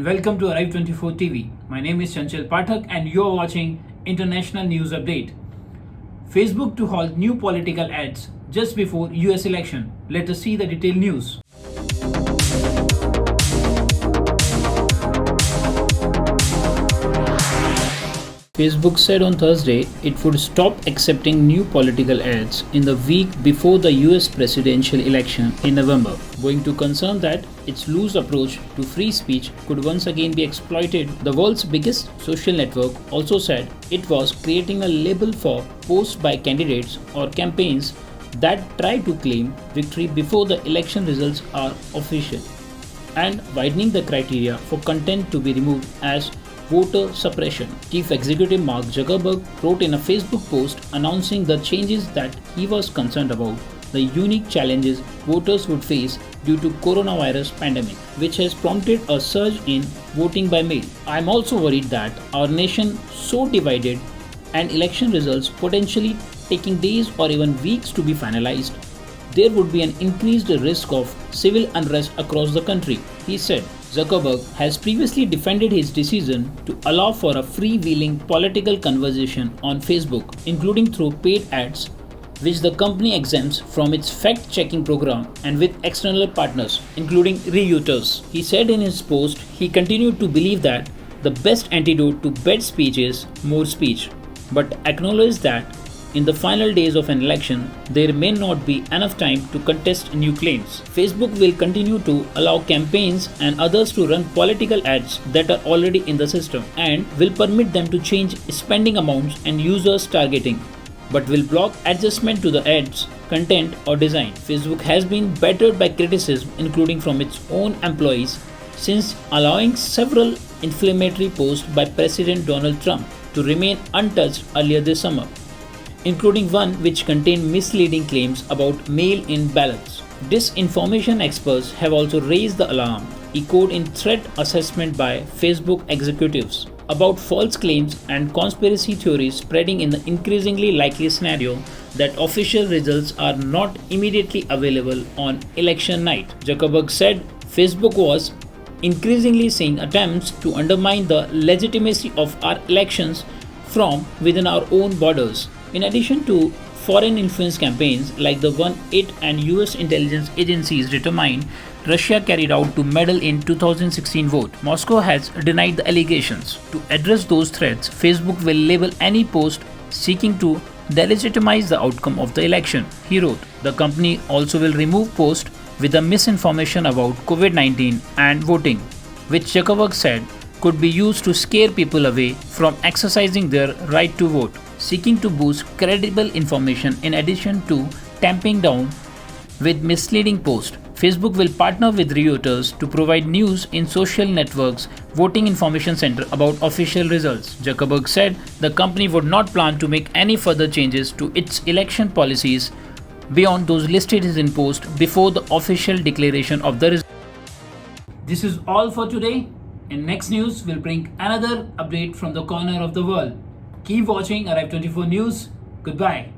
welcome to Arrive 24 TV. My name is Chanchal Pathak and you're watching International News Update. Facebook to halt new political ads just before US election. Let us see the detailed news. Facebook said on Thursday it would stop accepting new political ads in the week before the US presidential election in November, owing to concern that its loose approach to free speech could once again be exploited. The world's biggest social network also said it was creating a label for posts by candidates or campaigns that try to claim victory before the election results are official, and widening the criteria for content to be removed as voter suppression. Chief Executive Mark Zuckerberg wrote in a Facebook post announcing the changes that he was concerned about the unique challenges voters would face due to coronavirus pandemic, which has prompted a surge in voting by mail. I'm also worried that our nation so divided and election results potentially taking days or even weeks to be finalized, there would be an increased risk of civil unrest across the country, he said. Zuckerberg has previously defended his decision to allow for a freewheeling political conversation on Facebook, including through paid ads, which the company exempts from its fact-checking program and with external partners, including Reuters. He said in his post he continued to believe that the best antidote to bad speech is more speech, but acknowledged that in the final days of an election, there may not be enough time to contest new claims. Facebook will continue to allow campaigns and others to run political ads that are already in the system and will permit them to change spending amounts and users targeting, but will block adjustment to the ads, content or design. Facebook has been battered by criticism, including from its own employees, since allowing several inflammatory posts by President Donald Trump to remain untouched earlier this summer, including one which contained misleading claims about mail-in ballots. Disinformation experts have also raised the alarm, echoed in threat assessment by Facebook executives, about false claims and conspiracy theories spreading in the increasingly likely scenario that official results are not immediately available on election night. Zuckerberg said Facebook was increasingly seeing attempts to undermine the legitimacy of our elections from within our own borders. In addition to foreign influence campaigns like the one it and US intelligence agencies determined Russia carried out to meddle in 2016 vote, Moscow has denied the allegations. To address those threats, Facebook will label any post seeking to delegitimize the outcome of the election, he wrote. The company also will remove posts with the misinformation about COVID-19 and voting, which Zuckerberg said could be used to scare people away from exercising their right to vote, seeking to boost credible information in addition to tamping down with misleading posts. Facebook will partner with Reuters to provide news in social networks voting information center about official results. Zuckerberg said the company would not plan to make any further changes to its election policies beyond those listed in post before the official declaration of the results. This is all for today. In next news, we'll bring another update from the corner of the world. Keep watching Arrive 24 News. Goodbye.